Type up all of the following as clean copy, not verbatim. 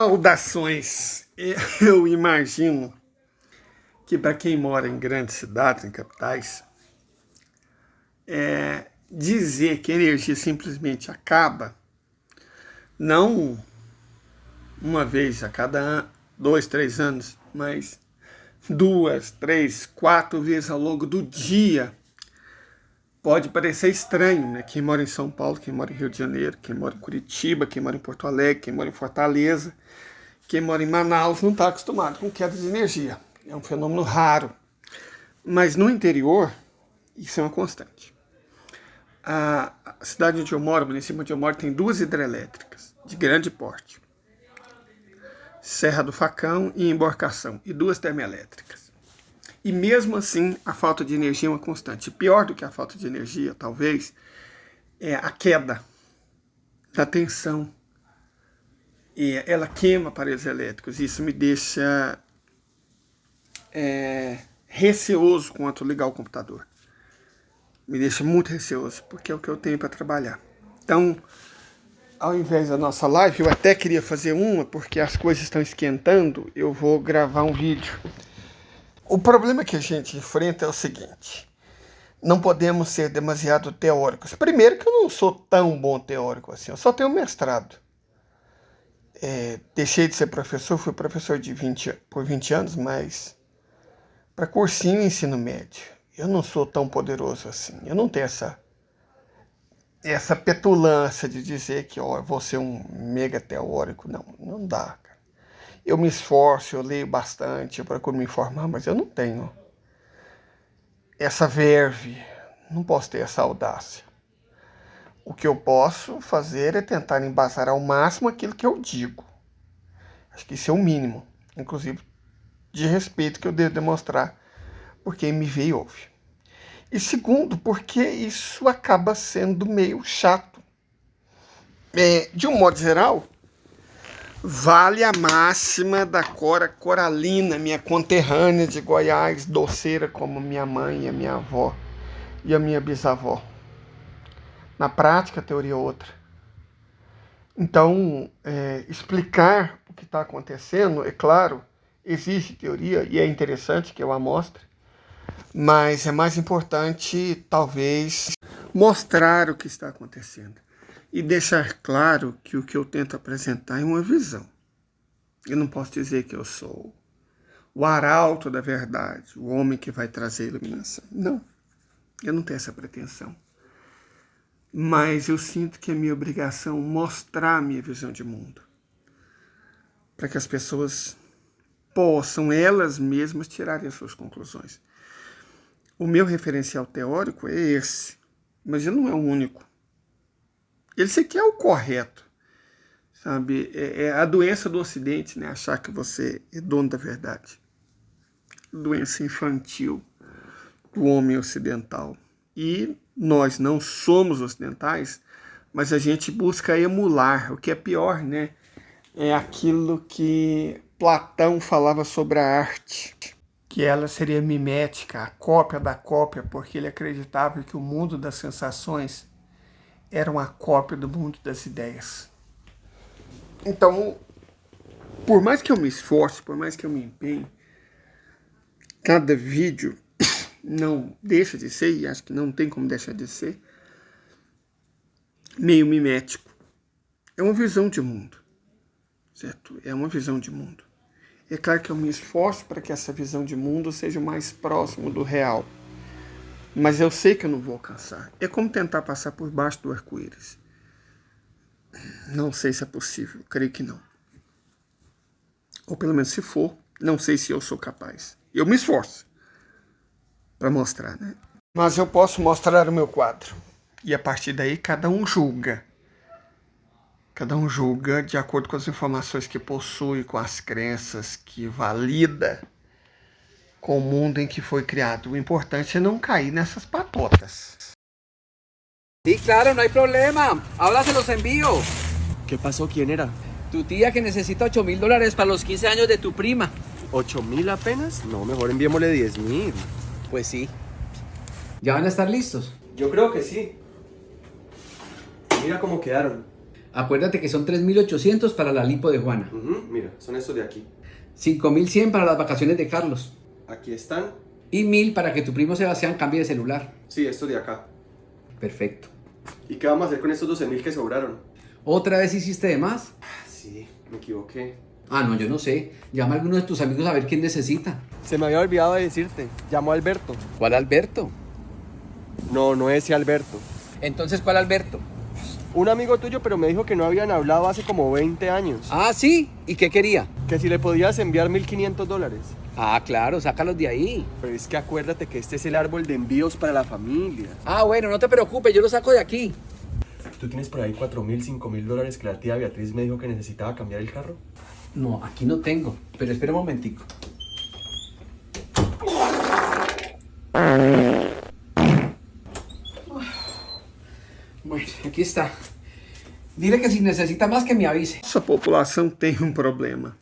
Saudações! Eu imagino que para quem mora em grandes cidades, em capitais, dizer que a energia simplesmente acaba, não uma vez a cada 2, 3 anos, mas 2, 3, 4 vezes ao longo do dia, pode parecer estranho, né? Quem mora em São Paulo, quem mora em Rio de Janeiro, quem mora em Curitiba, quem mora em Porto Alegre, quem mora em Fortaleza, quem mora em Manaus não está acostumado com queda de energia. É um fenômeno raro. Mas no interior, isso é uma constante. A cidade onde eu moro, o município onde eu moro, tem 2 hidrelétricas de grande porte. Serra do Facão e Emborcação, e 2 termoelétricas. E mesmo assim, a falta de energia é uma constante. Pior do que a falta de energia, talvez, é a queda da tensão. E ela queima aparelhos elétricos. Isso me deixa receoso quanto ligar o computador. Me deixa muito receoso, porque é o que eu tenho para trabalhar. Então, ao invés da nossa live, eu até queria fazer uma, porque as coisas estão esquentando, eu vou gravar um vídeo. O problema que a gente enfrenta é o seguinte: não podemos ser demasiado teóricos. Primeiro que eu não sou tão bom teórico assim, eu só tenho mestrado. Deixei de ser professor, fui professor por 20 anos, mas para cursinho e ensino médio. Eu não sou tão poderoso assim. Eu não tenho essa petulância de dizer que eu vou ser um mega teórico. Não dá, cara. Eu me esforço, eu leio bastante, eu procuro me informar, mas eu não tenho essa verve, não posso ter essa audácia. O que eu posso fazer é tentar embasar ao máximo aquilo que eu digo. Acho que isso é o mínimo, inclusive de respeito que eu devo demonstrar por quem me vê e ouve. E segundo, porque isso acaba sendo meio chato. De um modo geral, vale a máxima da Cora Coralina, minha conterrânea de Goiás, doceira como minha mãe, a minha avó e a minha bisavó. Na prática, a teoria é outra. Então, explicar o que está acontecendo, é claro, existe teoria e é interessante que eu a mostre, mas é mais importante, talvez, mostrar o que está acontecendo e deixar claro que o que eu tento apresentar é uma visão. Eu não posso dizer que eu sou o arauto da verdade, o homem que vai trazer a iluminação. Não, eu não tenho essa pretensão. Mas eu sinto que é minha obrigação mostrar a minha visão de mundo, para que as pessoas possam elas mesmas tirarem as suas conclusões. O meu referencial teórico é esse, mas ele não é o único. Ele sequer é o correto, sabe? É a doença do Ocidente, né? Achar que você é dono da verdade. Doença infantil do homem ocidental. E nós não somos ocidentais, mas a gente busca emular. O que é pior, né? É aquilo que Platão falava sobre a arte, que ela seria mimética, a cópia da cópia, porque ele acreditava que o mundo das sensações era uma cópia do mundo das ideias. Então, por mais que eu me esforce, por mais que eu me empenhe, cada vídeo não deixa de ser, e acho que não tem como deixar de ser, meio mimético. É uma visão de mundo, certo? É uma visão de mundo. É claro que eu me esforço para que essa visão de mundo seja o mais próximo do real, mas eu sei que eu não vou alcançar. É como tentar passar por baixo do arco-íris. Não sei se é possível, creio que não. Ou pelo menos se for, não sei se eu sou capaz. Eu me esforço para mostrar, né? Mas eu posso mostrar o meu quadro. E a partir daí cada um julga. Cada um julga de acordo com as informações que possui, com as crenças que valida, com o mundo em que foi criado. O importante é não cair nessas patotas. Sí, claro, no hay problema. Ahora se los envío. ¿Qué pasó? ¿Quién era? Tu tía que necesita $8,000 para los 15 años de tu prima. ¿8,000 apenas? No, mejor enviémosle 10,000. Pues sí. ¿Ya van a estar listos? Yo creo que sí. Mira cómo quedaron. Acuérdate que son 3.800 para la lipo de Juana. Mira, son estos de aquí. 5.100 para las vacaciones de Carlos. Aquí están. Y 1.000 para que tu primo Sebastián cambie de celular. Sí, estos de acá. Perfecto. ¿Y qué vamos a hacer con estos 12.000 que sobraron? ¿Otra vez hiciste de más? Sí, me equivoqué. Ah, no, yo no sé. Llama a alguno de tus amigos a ver quién necesita. Se me había olvidado de decirte. Llamo a Alberto. ¿Cuál Alberto? No ese Alberto. Entonces, ¿cuál Alberto? Un amigo tuyo, pero me dijo que no habían hablado hace como 20 años. Ah, sí. ¿Y qué quería? Que si le podías enviar $1.500. Ah, claro, sácalos de ahí. Pero es que acuérdate que este es el árbol de envíos para la familia. Ah, bueno, no te preocupes, yo lo saco de aquí. ¿Tú tienes por ahí $4.000, $5.000 que la tía Beatriz me dijo que necesitaba cambiar el carro? No, aquí no tengo. Pero espera un momentico. Bueno, aqui está. Dile que se necessita mais que me avise. Nossa população tem um problema.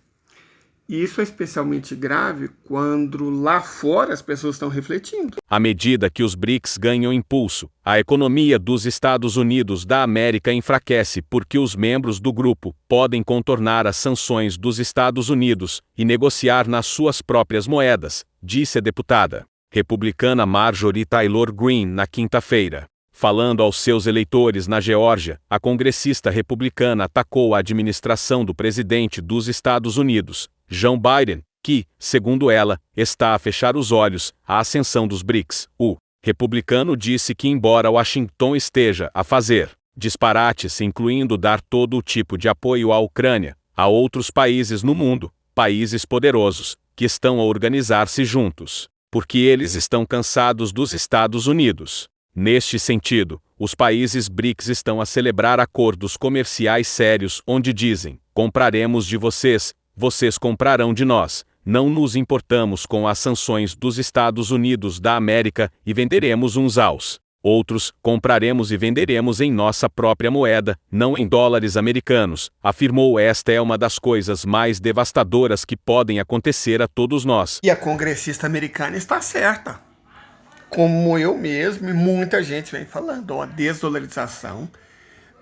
E isso é especialmente grave quando lá fora as pessoas estão refletindo. À medida que os BRICS ganham impulso, a economia dos Estados Unidos da América enfraquece porque os membros do grupo podem contornar as sanções dos Estados Unidos e negociar nas suas próprias moedas, disse a deputada republicana Marjorie Taylor Greene na quinta-feira. Falando aos seus eleitores na Geórgia, a congressista republicana atacou a administração do presidente dos Estados Unidos, Joe Biden, que, segundo ela, está a fechar os olhos à ascensão dos BRICS. O republicano disse que, embora Washington esteja a fazer disparates, incluindo dar todo o tipo de apoio à Ucrânia, há outros países no mundo, países poderosos, que estão a organizar-se juntos, porque eles estão cansados dos Estados Unidos. Neste sentido, os países BRICS estão a celebrar acordos comerciais sérios onde dizem: compraremos de vocês, vocês comprarão de nós, não nos importamos com as sanções dos Estados Unidos da América e venderemos uns aos outros, compraremos e venderemos em nossa própria moeda, não em dólares americanos, afirmou. Esta é uma das coisas mais devastadoras que podem acontecer a todos nós. E a congressista americana está certa. Como eu mesmo e muita gente vem falando, a desdolarização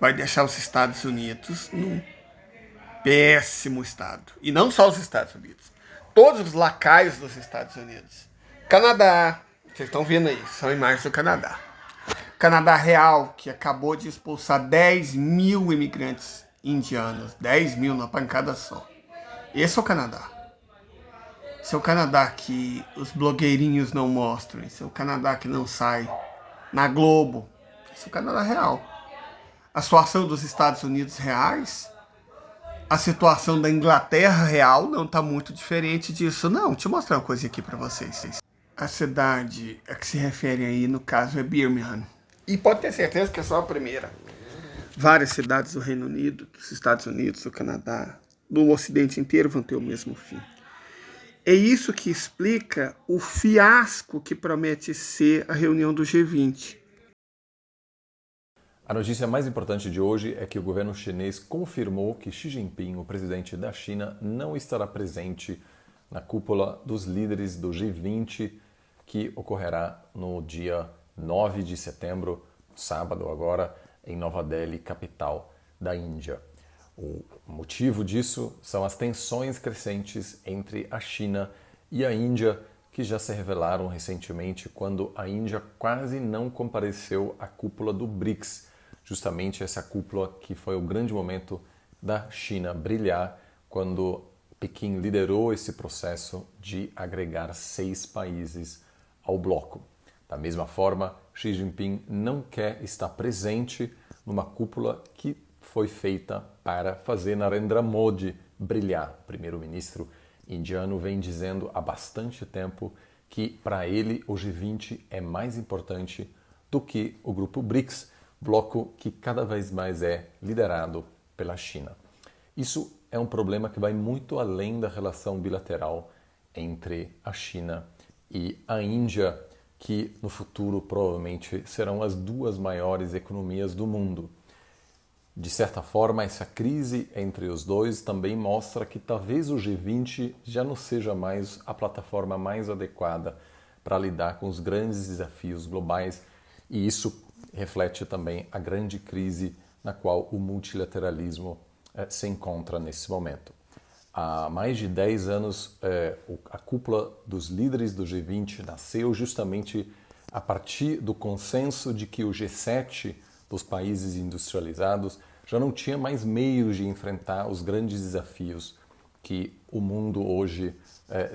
vai deixar os Estados Unidos num péssimo estado. E não só os Estados Unidos, todos os lacaios dos Estados Unidos. Canadá, vocês estão vendo aí, são imagens do Canadá. Canadá real, que acabou de expulsar 10.000 imigrantes indianos, 10.000 na pancada só. Esse é o Canadá. Esse é o Canadá que os blogueirinhos não mostram. Esse é o Canadá que não sai na Globo. Esse é o Canadá real. A situação dos Estados Unidos reais, a situação da Inglaterra real não está muito diferente disso. Não, deixa eu mostrar uma coisa aqui para vocês. A cidade a que se refere aí, no caso, é Birmingham. E pode ter certeza que é só a primeira. Várias cidades do Reino Unido, dos Estados Unidos, do Canadá, do Ocidente inteiro vão ter o mesmo fim. É isso que explica o fiasco que promete ser a reunião do G20. A notícia mais importante de hoje é que o governo chinês confirmou que Xi Jinping, o presidente da China, não estará presente na cúpula dos líderes do G20, que ocorrerá no dia 9 de setembro, sábado agora, em Nova Delhi, capital da Índia. O motivo disso são as tensões crescentes entre a China e a Índia, que já se revelaram recentemente quando a Índia quase não compareceu à cúpula do BRICS, justamente essa cúpula que foi o grande momento da China brilhar quando Pequim liderou esse processo de agregar 6 países ao bloco. Da mesma forma, Xi Jinping não quer estar presente numa cúpula que foi feita para fazer Narendra Modi brilhar. O primeiro-ministro indiano vem dizendo há bastante tempo que para ele o G20 é mais importante do que o grupo BRICS, bloco que cada vez mais é liderado pela China. Isso é um problema que vai muito além da relação bilateral entre a China e a Índia, que no futuro provavelmente serão as 2 maiores economias do mundo. De certa forma, essa crise entre os dois também mostra que talvez o G20 já não seja mais a plataforma mais adequada para lidar com os grandes desafios globais, e isso reflete também a grande crise na qual o multilateralismo se encontra nesse momento. Há mais de 10 anos, a cúpula dos líderes do G20 nasceu justamente a partir do consenso de que o G7 dos países industrializados já não tinha mais meios de enfrentar os grandes desafios que o mundo hoje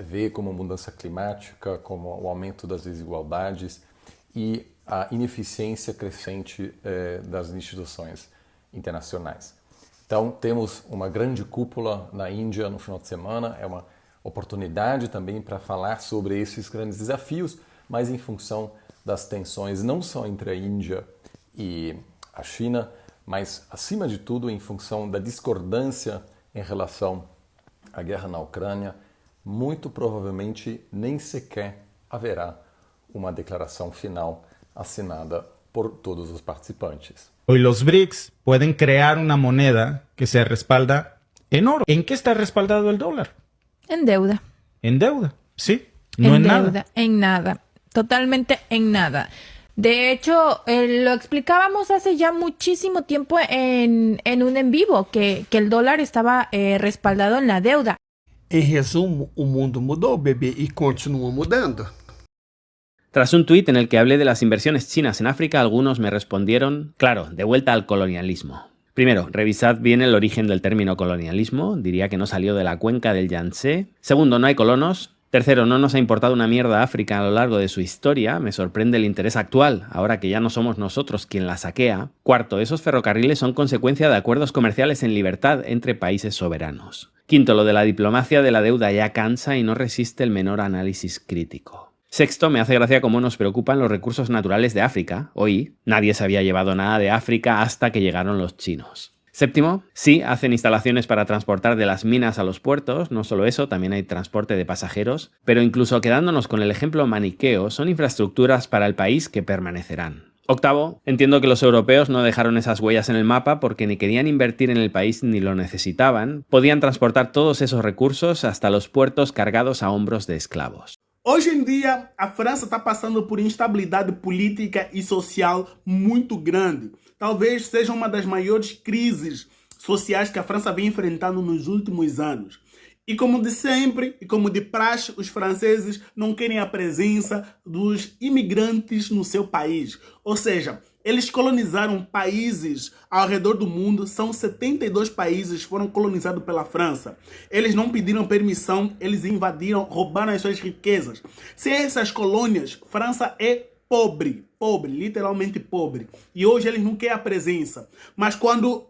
vê como a mudança climática, como o aumento das desigualdades e a ineficiência crescente das instituições internacionais. Então, temos uma grande cúpula na Índia no final de semana, é uma oportunidade também para falar sobre esses grandes desafios, mas em função das tensões não só entre a Índia e a China, mas, acima de tudo, em função da discordância em relação à guerra na Ucrânia, muito provavelmente nem sequer haverá uma declaração final assinada por todos os participantes. Hoy los BRICS pueden crear una moneda que se respalda en oro. ¿En qué está respaldado el dólar? En deuda. En deuda, sí. No en deuda, nada. En nada. Totalmente en nada. De hecho, lo explicábamos hace ya muchísimo tiempo en un en vivo, que el dólar estaba respaldado en la deuda. Em resumo, o mundo mudou, bebê, e continua mudando. Tras un tuit en el que hablé de las inversiones chinas en África, algunos me respondieron, claro, de vuelta al colonialismo. Primero, revisad bien el origen del término colonialismo, diría que no salió de la cuenca del Yangtze. Segundo, no hay colonos. Tercero, no nos ha importado una mierda África a lo largo de su historia, me sorprende el interés actual, ahora que ya no somos nosotros quien la saquea. Cuarto, esos ferrocarriles son consecuencia de acuerdos comerciales en libertad entre países soberanos. Quinto, lo de la diplomacia de la deuda ya cansa y no resiste el menor análisis crítico. Sexto, me hace gracia cómo nos preocupan los recursos naturales de África. Hoy, nadie se había llevado nada de África hasta que llegaron los chinos. Séptimo, sí, hacen instalaciones para transportar de las minas a los puertos, no solo eso, también hay transporte de pasajeros, pero incluso quedándonos con el ejemplo maniqueo, son infraestructuras para el país que permanecerán. Octavo, entiendo que los europeos no dejaron esas huellas en el mapa porque ni querían invertir en el país ni lo necesitaban, podían transportar todos esos recursos hasta los puertos cargados a hombros de esclavos. Hoje em dia, a França está passando por instabilidade política e social muito grande. Talvez seja uma das maiores crises sociais que a França vem enfrentando nos últimos anos. E como de sempre, e como de praxe, os franceses não querem a presença dos imigrantes no seu país. Ou seja, eles colonizaram países ao redor do mundo, são 72 países que foram colonizados pela França. Eles não pediram permissão, eles invadiram, roubaram as suas riquezas. Sem essas colônias, França é pobre, literalmente pobre. E hoje eles não querem a presença. Mas quando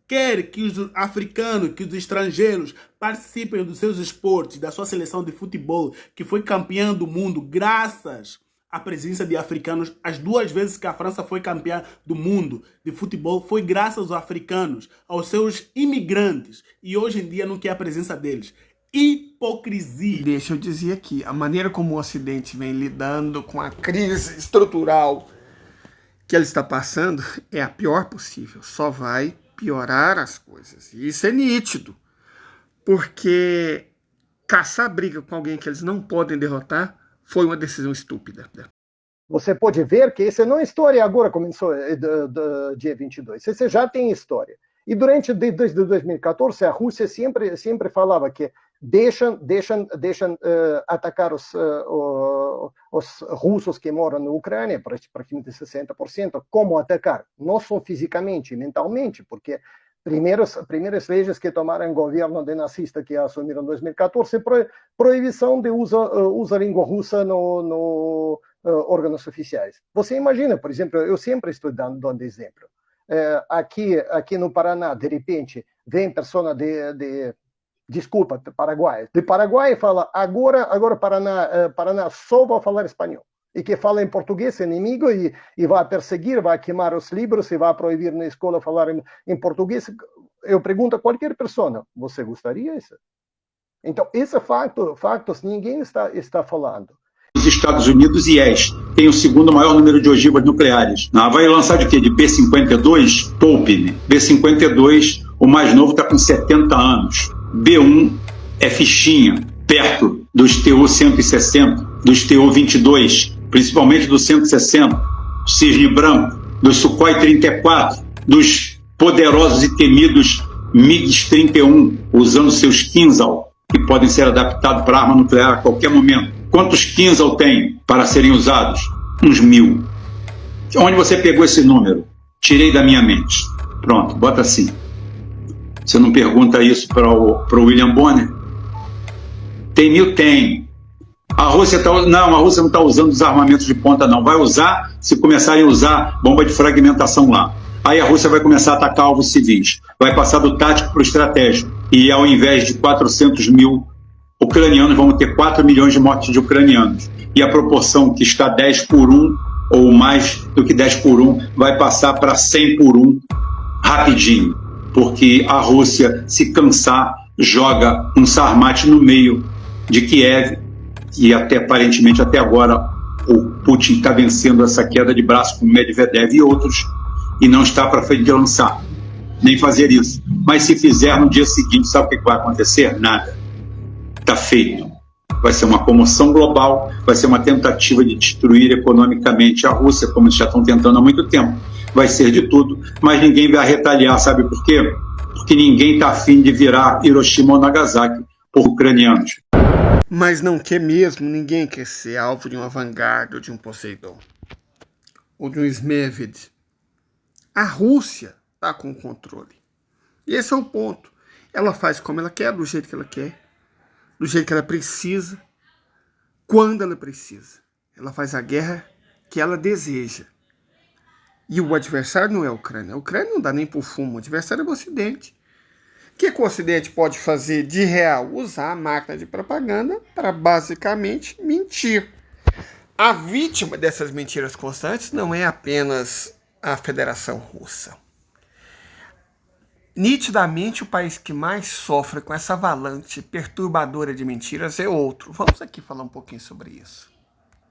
quer que os africanos, que os estrangeiros participem dos seus esportes, da sua seleção de futebol, que foi campeã do mundo graças à presença de africanos, as 2 vezes que a França foi campeã do mundo de futebol foi graças aos africanos, aos seus imigrantes. E hoje em dia não quer a presença deles. Hipocrisia. Deixa eu dizer aqui, a maneira como o Ocidente vem lidando com a crise estrutural que ele está passando é a pior possível. Só vai piorar as coisas. E isso é nítido. Porque caçar briga com alguém que eles não podem derrotar foi uma decisão estúpida. Você pode ver que essa não é história agora, começou do dia 22. Você já tem história. E desde 2014, a Rússia sempre falava que deixam atacar os russos que moram na Ucrânia, praticamente 60%, como atacar? Não só fisicamente, mentalmente, porque primeiras leis que tomaram o governo de nazista que assumiram em 2014, proibição de usar língua russa no órgãos oficiais. Você imagina, por exemplo, eu sempre estou dando exemplo. Aqui no Paraná, de repente, vem pessoa desculpa, Paraguai. De Paraguai fala, agora Paraná só vai falar espanhol. E que fala em português é inimigo e vai perseguir, vai queimar os livros e vai proibir na escola falar em português. Eu pergunto a qualquer pessoa, você gostaria disso? Então, esse factos ninguém está falando. Os Estados Unidos, IES, tem o segundo maior número de ogivas nucleares. Vai lançar de quê? De B-52? Tolpin. B-52, o mais novo está com 70 anos. B-1 é fichinha, perto dos TU-160, dos TU-22, principalmente do 160, Cisne Branco, dos Sukhoi 34, dos poderosos e temidos MiG-31 usando seus Kinzhal, que podem ser adaptados para arma nuclear a qualquer momento. Quantos Kinzhal tem para serem usados? Uns 1000. Onde você pegou esse número? Tirei da minha mente. Pronto, bota assim. Você não pergunta isso para o William Bonner? Tem 1000? Tem. A Rússia não está usando os armamentos de ponta, não. Vai usar se começarem a usar bomba de fragmentação lá. Aí a Rússia vai começar a atacar alvos civis. Vai passar do tático para o estratégico. E ao invés de 400 mil ucranianos, vamos ter 4 milhões de mortes de ucranianos. E a proporção que está 10 por 1, ou mais do que 10 por 1, vai passar para 100 por 1 rapidinho. Porque a Rússia, se cansar, joga um Sarmat no meio de Kiev. E aparentemente até agora o Putin está vencendo essa queda de braço com Medvedev e outros, e não está para frente de lançar, nem fazer isso. Mas se fizer no dia seguinte, sabe o que vai acontecer? Nada. Está feito. Vai ser uma comoção global, vai ser uma tentativa de destruir economicamente a Rússia, como eles já estão tentando há muito tempo. Vai ser de tudo, mas ninguém vai retaliar, sabe por quê? Porque ninguém está afim de virar Hiroshima ou Nagasaki por ucranianos. Mas não quer mesmo, ninguém quer ser alvo de uma Vanguard ou de um Poseidon. Ou de um Zmeved. A Rússia está com o controle. E esse é o ponto. Ela faz como ela quer, do jeito que ela quer, do jeito que ela precisa, quando ela precisa. Ela faz a guerra que ela deseja. E o adversário não é a Ucrânia. A Ucrânia não dá nem por fumo, o adversário é o Ocidente. O que o Ocidente pode fazer de real? Usar a máquina de propaganda para basicamente mentir. A vítima dessas mentiras constantes não é apenas a Federação Russa. Nitidamente, o país que mais sofre com essa avalanche perturbadora de mentiras é outro. Vamos aqui falar um pouquinho sobre isso.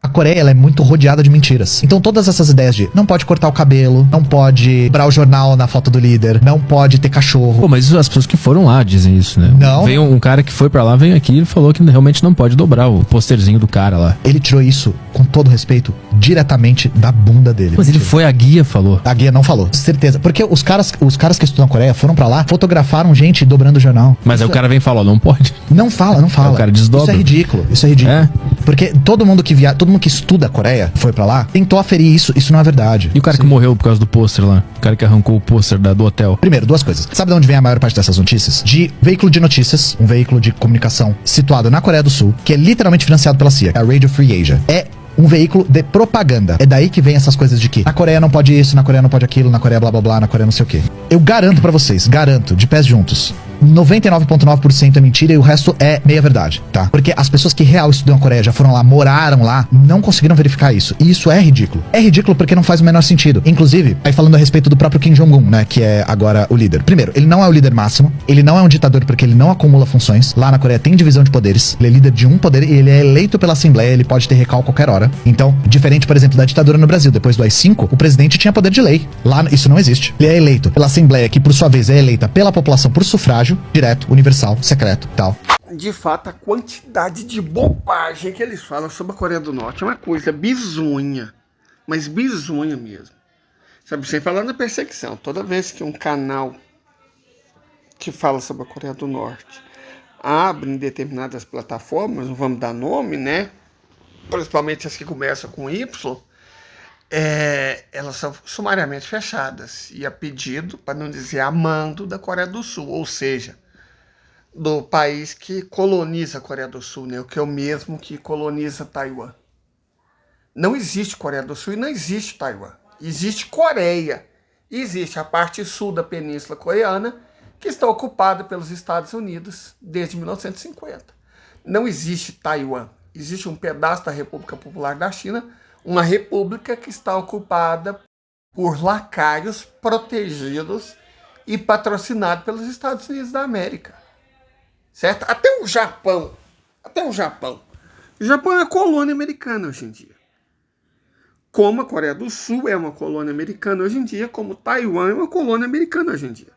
A Coreia, ela é muito rodeada de mentiras. Então todas essas ideias de não pode cortar o cabelo, não pode dobrar o jornal na foto do líder, não pode ter cachorro. Pô, mas as pessoas que foram lá dizem isso, né? Não. Veio um cara que foi pra lá, veio aqui e falou que realmente não pode dobrar o posterzinho do cara lá. Ele tirou isso, com todo respeito, diretamente da bunda dele. Mas ele foi, a guia falou. A guia não falou, certeza. Porque os caras que estudam a Coreia foram pra lá, fotografaram gente dobrando o jornal. Mas aí o cara vem e fala, ó, não pode. Não fala. Aí o cara desdobra. Isso é ridículo. É? Porque todo mundo que estuda a Coreia, foi pra lá, tentou aferir isso. Isso não é verdade. E o cara que morreu por causa do pôster lá? O cara que arrancou o pôster do hotel? Primeiro, duas coisas. Sabe de onde vem a maior parte dessas notícias? De veículo de notícias, um veículo de comunicação situado na Coreia do Sul, que é literalmente financiado pela CIA, a Radio Free Asia. É um veículo de propaganda. É daí que vem essas coisas de que na Coreia não pode isso, na Coreia não pode aquilo, na Coreia blá blá blá, na Coreia não sei o quê. Eu garanto pra vocês, de pés juntos, 99,9% é mentira e o resto é meia verdade, tá? Porque as pessoas que real estudam a Coreia, já foram lá, moraram lá, não conseguiram verificar isso. E isso é ridículo. É ridículo porque não faz o menor sentido. Inclusive, aí falando a respeito do próprio Kim Jong-un, né, que é agora o líder. Primeiro, ele não é o líder máximo, ele não é um ditador porque ele não acumula funções. Lá na Coreia tem divisão de poderes, ele é líder de um poder e ele é eleito pela Assembleia, ele pode ter recall a qualquer hora. Então, diferente, por exemplo, da ditadura no Brasil, depois do AI-5, o presidente tinha poder de lei. Lá, isso não existe. Ele é eleito pela Assembleia, que por sua vez é eleita pela população por sufrágio direto, universal, secreto, tal. De fato, a quantidade de bobagem que eles falam sobre a Coreia do Norte é uma coisa bizonha, mas bizonha mesmo. Sabe, sem falar na perseguição, toda vez que um canal que fala sobre a Coreia do Norte abre em determinadas plataformas, não vamos dar nome, né? Principalmente as que começam com Y, elas são sumariamente fechadas e a pedido, para não dizer a mando, da Coreia do Sul, ou seja, do país que coloniza a Coreia do Sul, né? O que é o mesmo que coloniza Taiwan. Não existe Coreia do Sul e não existe Taiwan. Existe Coreia. Existe a parte sul da Península Coreana, que está ocupada pelos Estados Unidos desde 1950. Não existe Taiwan. Existe um pedaço da República Popular da China, uma república que está ocupada por lacaios protegidos e patrocinados pelos Estados Unidos da América. Certo? Até o Japão. O Japão é uma colônia americana hoje em dia. Como a Coreia do Sul é uma colônia americana hoje em dia, como Taiwan é uma colônia americana hoje em dia.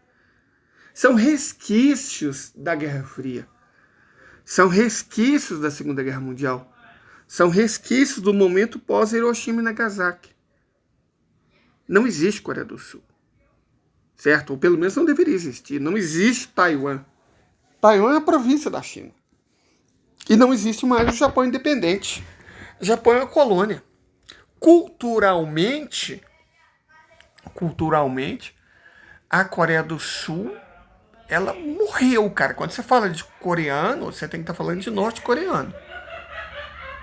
São resquícios da Guerra Fria. São resquícios da Segunda Guerra Mundial. São resquícios do momento pós-Hiroshima e Nagasaki. Não existe Coreia do Sul. certo? Ou pelo menos não deveria existir. Não existe Taiwan. Taiwan é uma província da China. E não existe mais o Japão independente. O Japão é uma colônia. Culturalmente, a Coreia do Sul, ela morreu, cara. Quando você fala de coreano, você tem que estar falando de norte-coreano,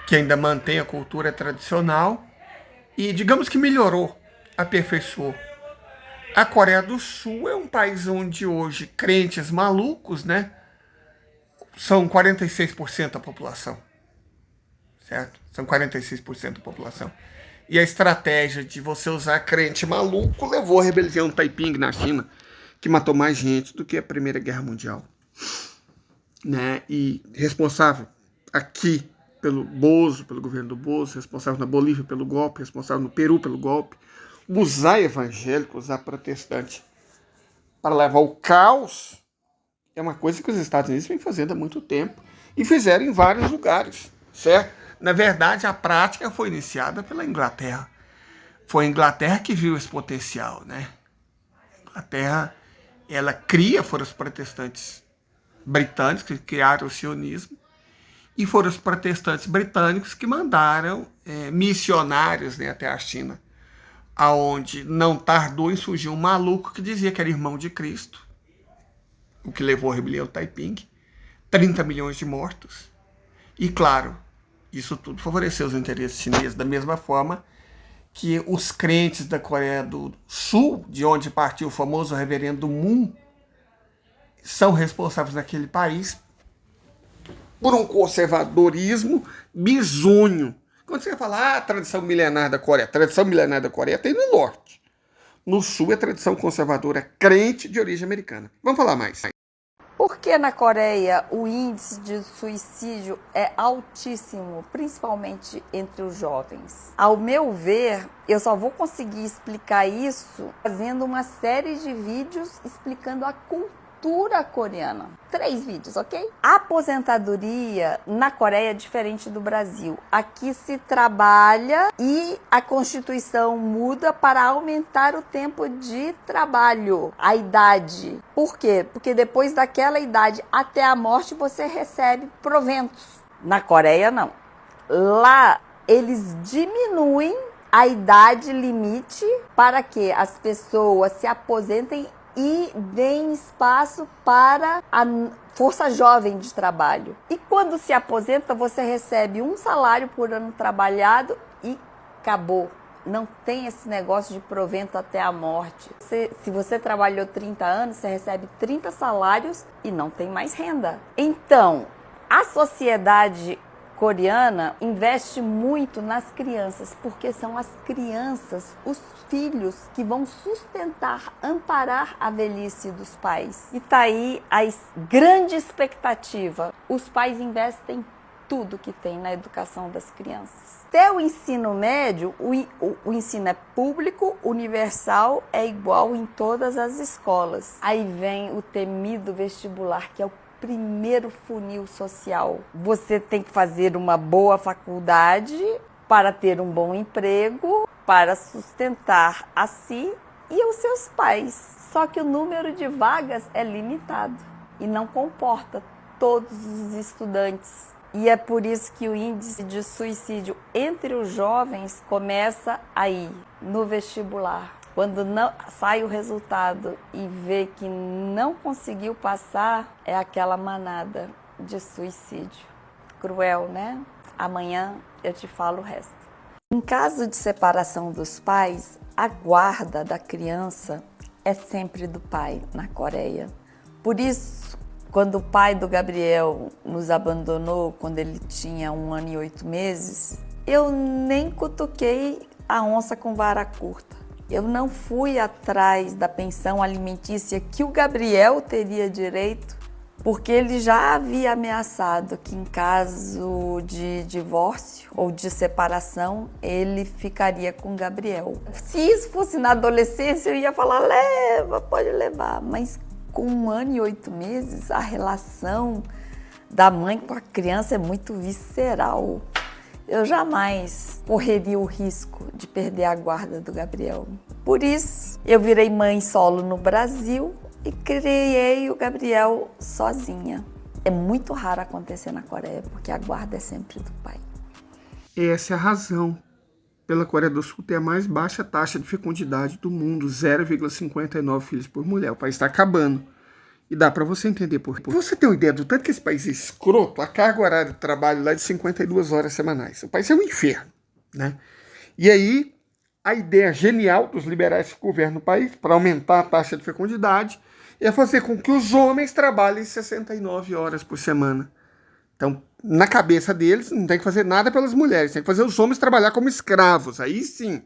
que ainda mantém a cultura tradicional e, digamos que melhorou, aperfeiçoou. A Coreia do Sul é um país onde hoje crentes malucos, né, são 46% da população, certo? São 46% da população. E a estratégia de você usar crente maluco levou à rebelião Taiping na China, que matou mais gente do que a Primeira Guerra Mundial. Né? E responsável aqui pelo Bozo, pelo governo do Bozo, responsável na Bolívia pelo golpe, responsável no Peru pelo golpe, usar evangélico, usar protestante para levar o caos é uma coisa que os Estados Unidos vêm fazendo há muito tempo e fizeram em vários lugares, certo? Na verdade, a prática foi iniciada pela Inglaterra. Foi a Inglaterra que viu esse potencial, né? A Inglaterra, ela foram os protestantes britânicos que criaram o sionismo, e foram os protestantes britânicos que mandaram missionários, né, até a China, aonde não tardou em surgir um maluco que dizia que era irmão de Cristo, o que levou à rebelião Taiping, 30 milhões de mortos. E, claro, isso tudo favoreceu os interesses chineses, da mesma forma que os crentes da Coreia do Sul, de onde partiu o famoso reverendo Moon, são responsáveis naquele país por um conservadorismo bizonho. Quando você fala, a tradição milenar da Coreia tem no norte. No sul é tradição conservadora crente de origem americana. Vamos falar mais. Por que na Coreia o índice de suicídio é altíssimo, principalmente entre os jovens? Ao meu ver, eu só vou conseguir explicar isso fazendo uma série de vídeos explicando a cultura coreana. 3 vídeos, ok? A aposentadoria na Coreia é diferente do Brasil. Aqui se trabalha e a Constituição muda para aumentar o tempo de trabalho, a idade. Por quê? Porque depois daquela idade até a morte você recebe proventos. Na Coreia, não. Lá, eles diminuem a idade limite para que as pessoas se aposentem e deem espaço para a força jovem de trabalho. E quando se aposenta, você recebe um salário por ano trabalhado e acabou. Não tem esse negócio de provento até a morte. Se você trabalhou 30 anos, você recebe 30 salários e não tem mais renda. Então, a sociedade coreana investe muito nas crianças, porque são as crianças, os filhos que vão sustentar, amparar a velhice dos pais. E tá aí a grande expectativa. Os pais investem tudo que tem na educação das crianças. Até o ensino médio, o ensino é público, universal, é igual em todas as escolas. Aí vem o temido vestibular, que é o primeiro funil social. Você tem que fazer uma boa faculdade para ter um bom emprego, para sustentar a si e os seus pais. Só que o número de vagas é limitado e não comporta todos os estudantes. E é por isso que o índice de suicídio entre os jovens começa aí, no vestibular. Quando não sai o resultado e vê que não conseguiu passar, é aquela manada de suicídio. Cruel, né? Amanhã eu te falo o resto. Em caso de separação dos pais, a guarda da criança é sempre do pai na Coreia. Por isso, quando o pai do Gabriel nos abandonou, quando ele tinha 1 ano e 8 meses, eu nem cutuquei a onça com vara curta. Eu não fui atrás da pensão alimentícia que o Gabriel teria direito, porque ele já havia ameaçado que em caso de divórcio ou de separação, ele ficaria com o Gabriel. Se isso fosse na adolescência, eu ia falar, leva, pode levar. Mas com 1 ano e 8 meses, a relação da mãe com a criança é muito visceral. Eu jamais correria o risco de perder a guarda do Gabriel. Por isso, Eu virei mãe solo no Brasil e criei o Gabriel sozinha. É muito raro acontecer na Coreia, porque a guarda é sempre do pai. Essa é a razão pela Coreia do Sul ter a mais baixa taxa de fecundidade do mundo, 0,59 filhos por mulher. O país está acabando. E dá para você entender por quê. Você tem uma ideia do tanto que esse país é escroto, a carga horária de trabalho lá é de 52 horas semanais. O país é um inferno, né? E aí, a ideia genial dos liberais que governam o país, para aumentar a taxa de fecundidade, é fazer com que os homens trabalhem 69 horas por semana. Então, na cabeça deles, não tem que fazer nada pelas mulheres, tem que fazer os homens trabalhar como escravos. Aí sim.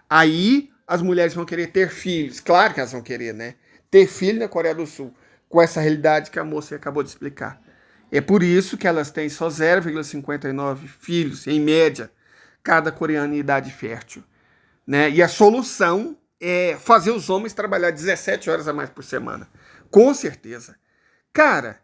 Aí as mulheres vão querer ter filhos. Claro que elas vão querer, né? Ter filho na Coreia do Sul, com essa realidade que a moça acabou de explicar. É por isso que elas têm só 0,59 filhos, em média, cada coreano em idade fértil, né? E a solução é fazer os homens trabalhar 17 horas a mais por semana. Com certeza. Cara,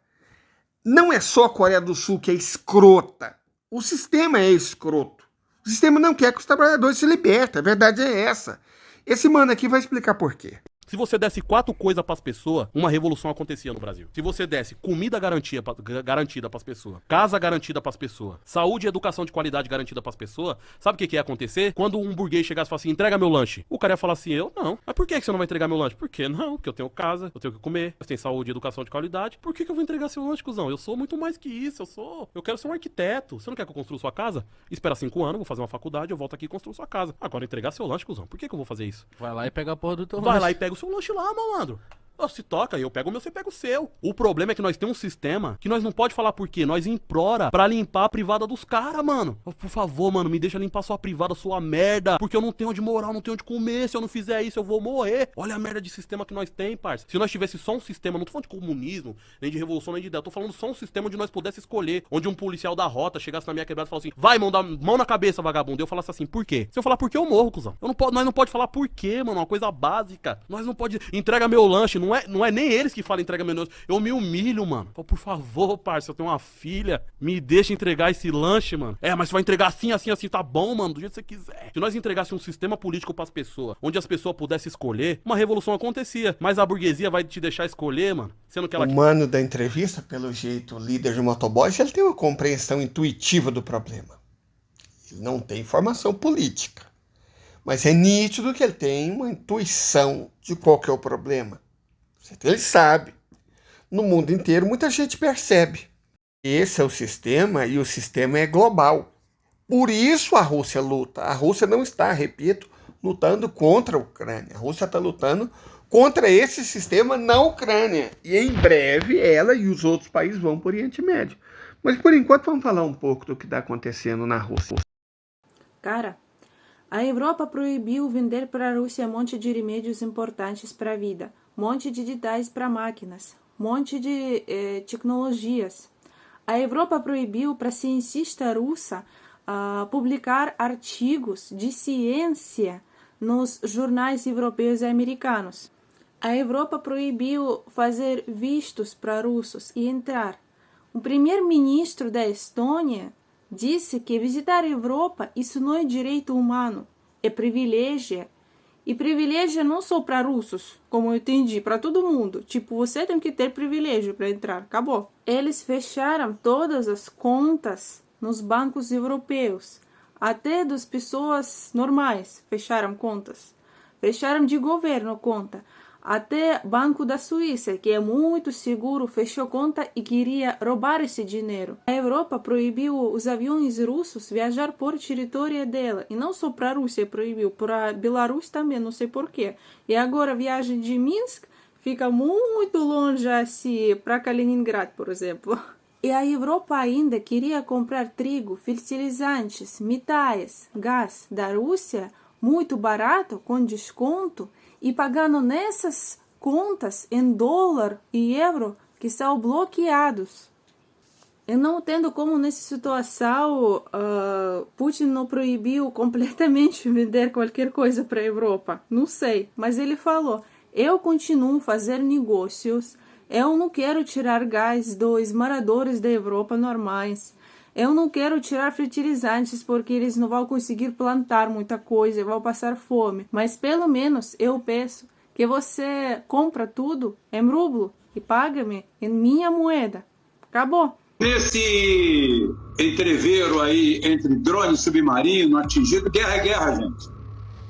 não é só a Coreia do Sul que é escrota. O sistema é escroto. O sistema não quer que os trabalhadores se libertem. A verdade é essa. Esse mano aqui vai explicar por quê. Se você desse 4 coisas pras pessoas, uma revolução acontecia no Brasil. Se você desse comida garantida pras pessoas, casa garantida pras pessoas, saúde e educação de qualidade garantida pras pessoas, sabe o que ia acontecer? Quando um burguês chegasse e falasse assim, entrega meu lanche, o cara ia falar assim, eu não. Mas por que você não vai entregar meu lanche? Por quê? Não, porque eu tenho casa, eu tenho que comer, eu tenho saúde e educação de qualidade. Por que eu vou entregar seu lanche, cuzão? Eu sou muito mais que isso, eu quero ser um arquiteto. Você não quer que eu construa sua casa? Espera 5 anos, vou fazer uma faculdade, eu volto aqui e construo sua casa. Agora entregar seu lanche, cuzão. Por que eu vou fazer isso? Vai lá e pega a porra do teu lanche. Vai lá e pega o seu lanche lá, malandro. Se toca, eu pego o meu, você pega o seu. O problema é que nós temos um sistema que nós não pode falar por quê. Nós implora pra limpar a privada dos caras, mano. Por favor, mano, me deixa limpar sua privada, sua merda. Porque eu não tenho onde morar, não tenho onde comer. Se eu não fizer isso, eu vou morrer. Olha a merda de sistema que nós tem, parça. Se nós tivesse só um sistema, não tô falando de comunismo, nem de revolução, nem de ideia. Eu tô falando só um sistema onde nós pudéssemos escolher. Onde um policial da rota chegasse na minha quebrada e falasse assim, vai, mão na cabeça, vagabundo. Eu falasse assim, por quê? Se eu falar por quê, eu morro, cuzão. Nós não pode falar por quê, mano. Uma coisa básica. Nós não pode... Entrega meu lanche. Não é nem ele que fala entrega meu lanche. Eu me humilho, mano. Por favor, parça, eu tenho uma filha. Me deixa entregar esse lanche, mano. Mas você vai entregar assim, tá bom, mano, do jeito que você quiser. Se nós entregássemos um sistema político pras pessoas, onde as pessoas pudessem escolher, uma revolução acontecia. Mas a burguesia vai te deixar escolher, mano. Sendo que ela... O mano da entrevista, pelo jeito, líder de motoboys, ele tem uma compreensão intuitiva do problema. Ele não tem formação política. Mas é nítido que ele tem uma intuição de qual que é o problema. Ele sabe. No mundo inteiro, muita gente percebe. Esse é o sistema e o sistema é global. Por isso a Rússia luta. A Rússia não está, repito, lutando contra a Ucrânia. A Rússia está lutando contra esse sistema na Ucrânia. E em breve ela e os outros países vão para o Oriente Médio. Mas por enquanto vamos falar um pouco do que está acontecendo na Rússia. Cara, a Europa proibiu vender para a Rússia um monte de remédios importantes para a vida. Monte de digitais para máquinas, monte de tecnologias. A Europa proibiu para a cientista russa publicar artigos de ciência nos jornais europeus e americanos. A Europa proibiu fazer vistos para russos e entrar. O primeiro-ministro da Estônia disse que visitar a Europa isso não é direito humano, é privilégio. E privilégio não só para russos, como eu entendi, para todo mundo. Tipo, você tem que ter privilégio para entrar. Acabou. Eles fecharam todas as contas nos bancos europeus. Até das pessoas normais fecharam contas. Fecharam de governo conta. Até Banco da Suíça, que é muito seguro, fechou conta e queria roubar esse dinheiro. A Europa proibiu os aviões russos viajar por território dela. E não só para a Rússia proibiu, para a Belarus também, não sei porquê. E agora a viagem de Minsk fica muito longe assim, para Kaliningrad, por exemplo. E a Europa ainda queria comprar trigo, fertilizantes, metais, gás da Rússia, muito barato, com desconto, e pagando nessas contas em dólar e euro que são bloqueados. Eu não entendo como nessa situação Putin não proibiu completamente vender qualquer coisa para a Europa. Não sei, mas ele falou, eu continuo a fazer negócios, eu não quero tirar gás dos moradores da Europa normais. Eu não quero tirar fertilizantes porque eles não vão conseguir plantar muita coisa, vão passar fome. Mas pelo menos eu peço que você compra tudo em rublo e paga-me em minha moeda. Acabou. Nesse entreveiro aí entre drone submarino, atingido, guerra é guerra, gente.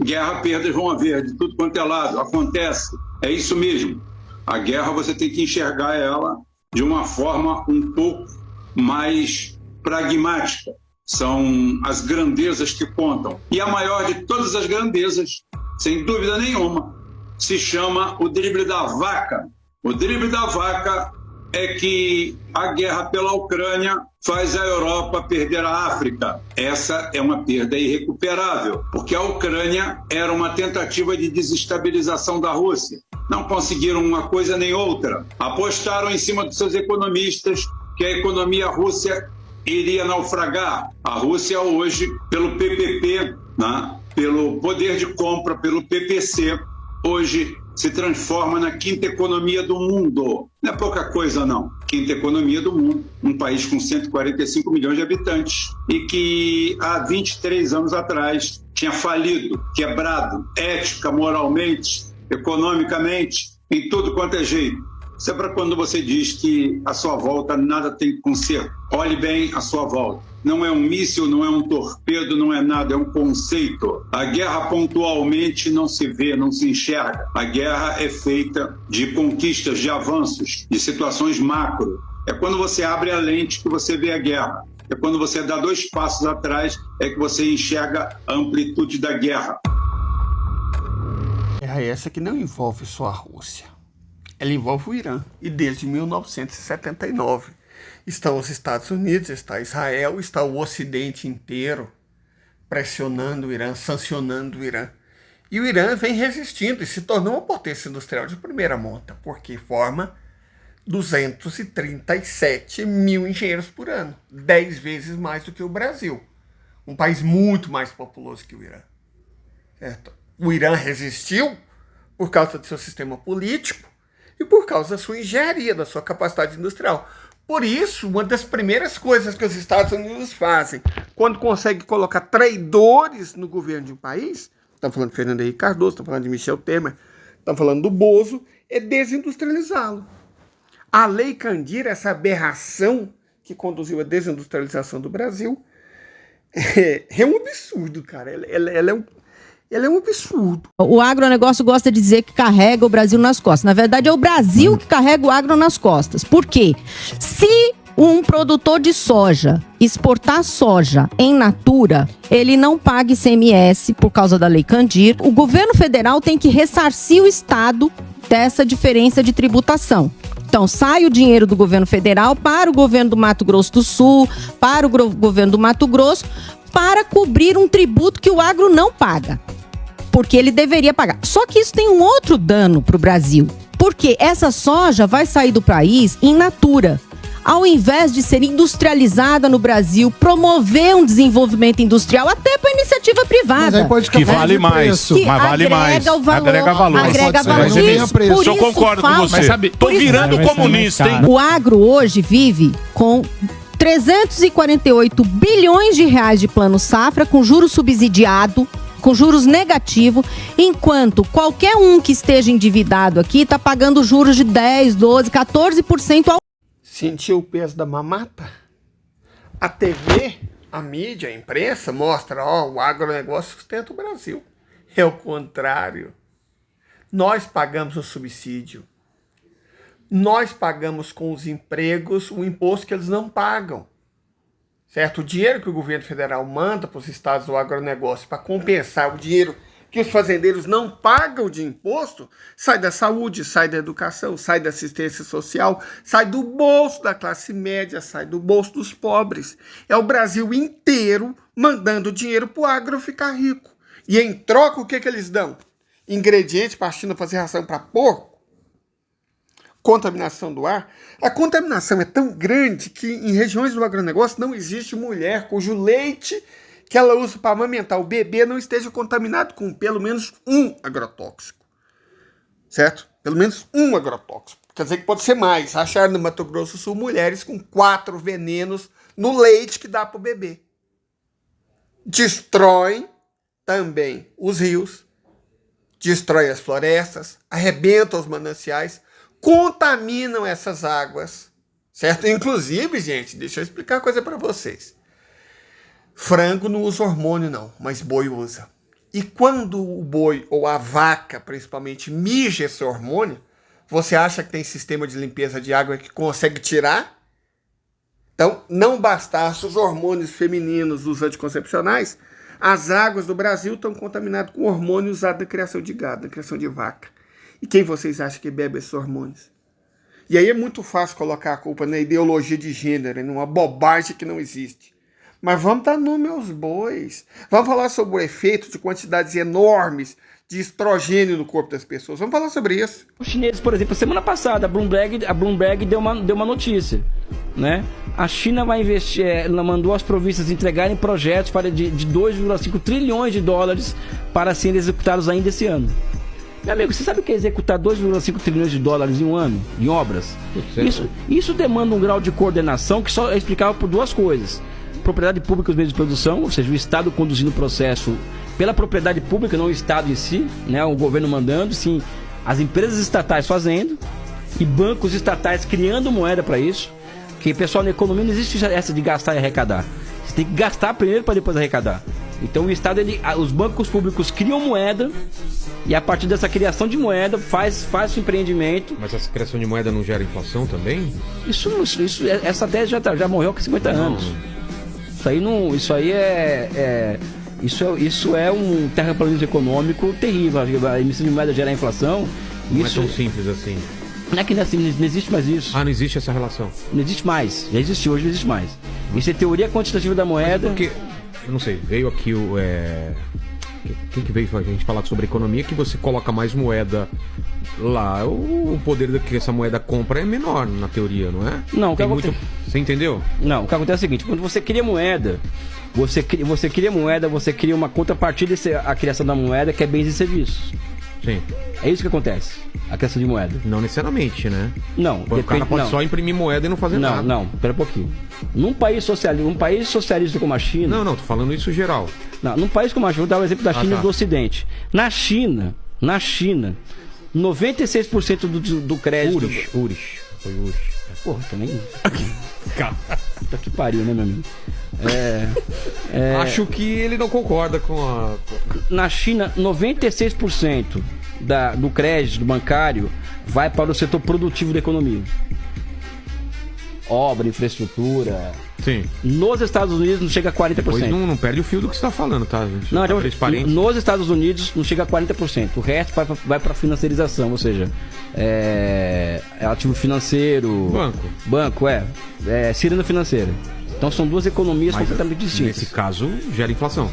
Guerra, perdas vão haver de tudo quanto é lado. Acontece. É isso mesmo. A guerra você tem que enxergar ela de uma forma um pouco mais pragmática. São as grandezas que contam. E a maior de todas as grandezas, sem dúvida nenhuma, se chama o drible da vaca. O drible da vaca é que a guerra pela Ucrânia faz a Europa perder a África. Essa é uma perda irrecuperável, porque a Ucrânia era uma tentativa de desestabilização da Rússia. Não conseguiram uma coisa nem outra. Apostaram em cima dos seus economistas que a economia russa iria naufragar. A Rússia hoje, pelo PPP, né, pelo poder de compra, pelo PPC, hoje se transforma na quinta economia do mundo. Não é pouca coisa, não. Quinta economia do mundo, um país com 145 milhões de habitantes e que há 23 anos atrás tinha falido, quebrado, ética, moralmente, economicamente, em tudo quanto é jeito. Isso é para quando você diz que à sua volta nada tem conserto. Olhe bem à sua volta. Não é um míssil, não é um torpedo, não é nada, é um conceito. A guerra pontualmente não se vê, não se enxerga. A guerra é feita de conquistas, de avanços, de situações macro. É quando você abre a lente que você vê a guerra. É quando você dá 2 passos atrás é que você enxerga a amplitude da guerra. Guerra essa que não envolve só a Rússia. Ela envolve o Irã. E desde 1979 estão os Estados Unidos, está Israel, está o Ocidente inteiro pressionando o Irã, sancionando o Irã. E o Irã vem resistindo e se tornou uma potência industrial de primeira monta, porque forma 237 mil engenheiros por ano, 10 vezes mais do que o Brasil. Um país muito mais populoso que o Irã. Certo? O Irã resistiu por causa do seu sistema político e por causa da sua engenharia, da sua capacidade industrial. Por isso, uma das primeiras coisas que os Estados Unidos fazem quando conseguem colocar traidores no governo de um país, estamos falando de Fernando Henrique Cardoso, estamos falando de Michel Temer, estamos falando do Bozo, é desindustrializá-lo. A Lei Candir, essa aberração que conduziu à desindustrialização do Brasil, é um absurdo, cara. Ela é um absurdo. O agronegócio gosta de dizer que carrega o Brasil nas costas. Na verdade, é o Brasil que carrega o agro nas costas. Por quê? Se um produtor de soja exportar soja em natura, ele não paga ICMS por causa da Lei Candir. O governo federal tem que ressarcir o Estado dessa diferença de tributação. Então, sai o dinheiro do governo federal para o governo do Mato Grosso do Sul, para o governo do Mato Grosso, para cobrir um tributo que o agro não paga. Porque ele deveria pagar. Só que isso tem um outro dano para o Brasil. Porque essa soja vai sair do país in natura. Ao invés de ser industrializada no Brasil, promover um desenvolvimento industrial até para iniciativa privada. Que vale mais, mas vale mais. Agrega valor. Agrega valor. Por isso eu concordo com você. Tô virando comunista, hein? O agro hoje vive com 348 bilhões de reais de plano safra, com juros subsidiado, com juros negativo, enquanto qualquer um que esteja endividado aqui está pagando juros de 10, 12, 14% ao... Sentiu o peso da mamata? A TV, a mídia, a imprensa mostra, o agronegócio sustenta o Brasil. É o contrário. Nós pagamos o subsídio. Nós pagamos com os empregos o imposto que eles não pagam. Certo? O dinheiro que o governo federal manda para os estados do agronegócio para compensar o dinheiro que os fazendeiros não pagam de imposto, sai da saúde, sai da educação, sai da assistência social, sai do bolso da classe média, sai do bolso dos pobres. É o Brasil inteiro mandando dinheiro para o agro ficar rico. E em troca, o que eles dão? Ingrediente para a China fazer ração para porco? Contaminação do ar. A contaminação é tão grande que em regiões do agronegócio não existe mulher cujo leite que ela usa para amamentar o bebê não esteja contaminado com pelo menos um agrotóxico. Certo? Pelo menos um agrotóxico. Quer dizer que pode ser mais. Acharam no Mato Grosso do Sul mulheres com 4 venenos no leite que dá para o bebê. Destroem também os rios, destrói as florestas, arrebentam os mananciais, contaminam essas águas, certo? Inclusive, gente, deixa eu explicar uma coisa para vocês. Frango não usa hormônio não, mas boi usa. E quando o boi ou a vaca, principalmente, mija esse hormônio, você acha que tem sistema de limpeza de água que consegue tirar? Então, não bastasse os hormônios femininos dos anticoncepcionais, as águas do Brasil estão contaminadas com hormônio usado na criação de gado, na criação de vaca. E quem vocês acham que bebe esses hormônios? E aí é muito fácil colocar a culpa na ideologia de gênero, numa bobagem que não existe. Mas vamos dar nome aos bois. Vamos falar sobre o efeito de quantidades enormes de estrogênio no corpo das pessoas. Vamos falar sobre isso. Os chineses, por exemplo, semana passada, a Bloomberg deu uma notícia, né? A China vai investir, ela mandou as províncias entregarem projetos de 2,5 trilhões de dólares para serem executados ainda esse ano. Meu amigo, você sabe o que é executar 2,5 trilhões de dólares em um ano, em obras? Isso demanda um grau de coordenação que só é explicável por duas coisas. Propriedade pública e os meios de produção, ou seja, o Estado conduzindo o processo pela propriedade pública, não o Estado em si, né, o governo mandando, sim, as empresas estatais fazendo e bancos estatais criando moeda para isso, porque, pessoal, na economia não existe essa de gastar e arrecadar. Você tem que gastar primeiro para depois arrecadar. Então o Estado, os bancos públicos criam moeda e a partir dessa criação de moeda faz o empreendimento. Mas essa criação de moeda não gera inflação também? Essa tese já morreu há 50 anos. Isso é um terraplanismo econômico terrível. A emissão de moeda gera inflação. Não é tão simples assim. Não é que não existe mais isso. Ah, não existe essa relação? Não existe mais. Já existe hoje, não existe mais. Isso é teoria quantitativa da moeda. Porque, eu não sei, veio aqui o... Quem que veio a gente falar sobre economia, que você coloca mais moeda lá, o poder que essa moeda compra é menor, na teoria, não é? Não, Você entendeu? Não, o que acontece é o seguinte, quando você cria moeda, você cria uma contrapartida a criação da moeda, que é bens e serviços. Sim. É isso que acontece, a criação de moeda. Não necessariamente, né? Não. O cara pode só imprimir moeda e não fazer nada. Não, pera um pouquinho. Num país socialista como a China... Não, tô falando isso geral. Não, num país como a China, vou dar o exemplo da China e do Ocidente. Na China, 96% do crédito... Foi Urish. Porra, também... Puta que pariu, né, meu amigo? Acho que ele não concorda com a... Na China, 96% do crédito bancário vai para o setor produtivo da economia. Obra, infraestrutura. Sim. Nos Estados Unidos não chega a 40%. Depois não perde o fio do que você está falando, tá? Não, nos Estados Unidos não chega a 40%. O resto vai para financiarização, ou seja, ativo financeiro. Banco, ciranda financeira. Então são duas economias completamente distintas. Nesse caso, gera inflação.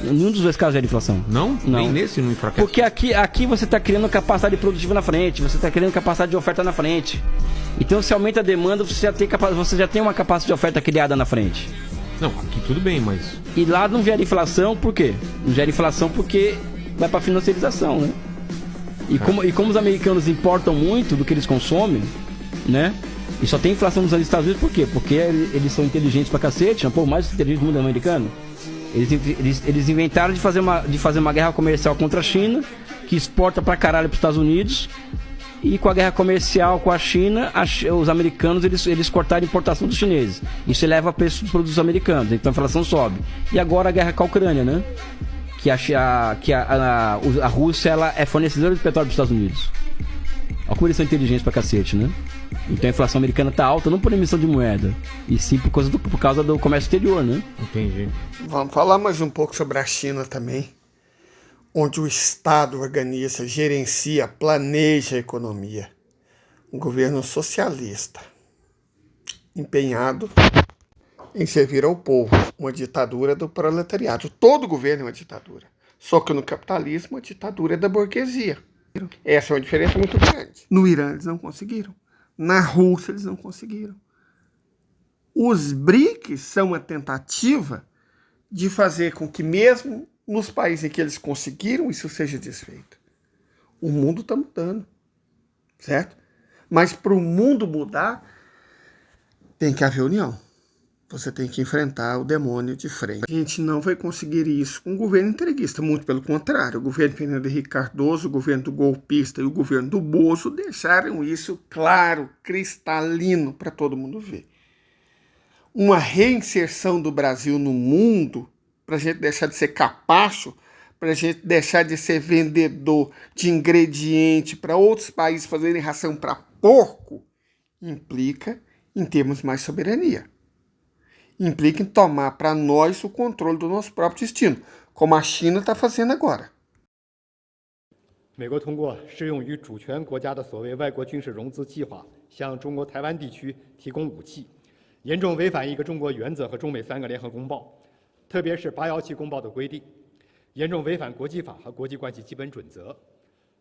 Nenhum dos dois casos gera inflação. Não? Nem nesse não enfraquece. Porque aqui você está criando capacidade produtiva na frente, você está criando capacidade de oferta na frente. Então, se aumenta a demanda, você já tem uma capacidade de oferta criada na frente. Não, aqui tudo bem, mas... E lá não gera inflação, por quê? Não gera inflação porque vai para financiarização, né? E como os americanos importam muito do que eles consomem, né? E só tem inflação nos Estados Unidos, por quê? Porque eles são inteligentes pra cacete, o povo mais inteligente do mundo americano. Eles inventaram de fazer uma guerra comercial contra a China, que exporta pra caralho pros Estados Unidos. E com a guerra comercial com a China, os americanos eles cortaram a importação dos chineses. Isso eleva o preço dos produtos americanos, então a inflação sobe. E agora a guerra com a Ucrânia, né? Que a Rússia ela é fornecedora de petróleo para os Estados Unidos. Olha como eles são inteligentes pra cacete, né? Então a inflação americana tá alta não por emissão de moeda, e sim por causa do comércio exterior, né? Entendi. Vamos falar mais um pouco sobre a China também, onde o Estado organiza, gerencia, planeja a economia. Um governo socialista, empenhado em servir ao povo, uma ditadura do proletariado. Todo governo é uma ditadura. Só que no capitalismo, a ditadura é da burguesia. Essa é uma diferença muito grande. No Irã eles não conseguiram. Na Rússia eles não conseguiram. Os BRICS são uma tentativa de fazer com que mesmo nos países em que eles conseguiram isso seja desfeito. O mundo está mudando, certo? Mas para o mundo mudar, tem que haver união. Você tem que enfrentar o demônio de frente. A gente não vai conseguir isso com o governo entreguista, muito pelo contrário. O governo Fernando Henrique Cardoso, o governo do golpista e o governo do Bozo deixaram isso claro, cristalino, para todo mundo ver. Uma reinserção do Brasil no mundo, para a gente deixar de ser capacho, para a gente deixar de ser vendedor de ingrediente para outros países fazerem ração para porco, implica em termos mais soberania. Implica em tomar para nós o controle do nosso próprio destino, como a China está fazendo agora. 美国通过适用于主权国家的所谓外国军事融资计划，向中国台湾地区提供武器，严重违反一个中国原则和中美3个联合公报，特别是817公报的规定，严重违反国际法和国际关系基本准则，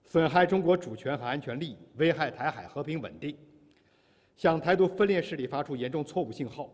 损害中国主权和安全利益，危害台海和平稳定，向台独分裂势力发出严重错误信号。